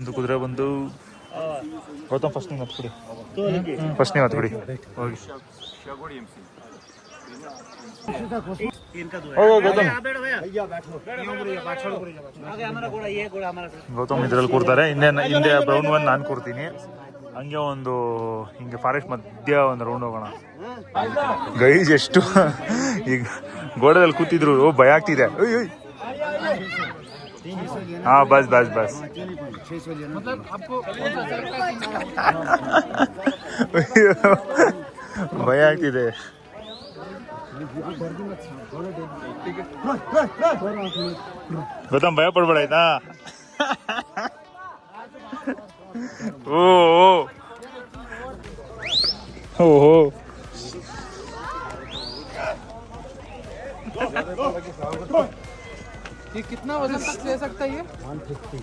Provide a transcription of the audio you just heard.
ಒಂದು ಕುದುರೆ ಬಂದು ಗೌತಮ್ ಫಸ್ಟ್ ನೀವು ಹತ್ಬಿಡಿ. ಫಸ್ಟ್ ನೀವು ಹತ್ಬಿಡಿ ಹೋಗಿ. ಗೌತಮ್ ಇದ್ರಲ್ಲಿ ಕೂರ್ತಾರೆ. ಹಿಂದೆ ಬ್ರೌನ್ ಒನ್ ನಾನು ಕೂರ್ತೀನಿ. ಹಂಗೆ ಒಂದು ಹಿಂಗೆ ಫಾರೆಸ್ಟ್ ಮಧ್ಯ ಒಂದು ರೌಂಡ್ ಹೋಗೋಣ. ಗೈಸ್ ಎಷ್ಟು ಈಗ ಗೋಡೆದಲ್ಲಿ ಕೂತಿದ್ರು ಭಯ ಆಗ್ತಿದೆ. ಹಾ ಬಸ್ ಬಸ್ ಬಸ್. ಭಯ ಆಗ್ತಿದೆ. ಗೌತಮ್ ಭಯ ಪಡ್ಬೇಡ ಆಯ್ತಾ. ಓ ಓಹೋ ये कितना वजन तक ले सकता है ये? 150।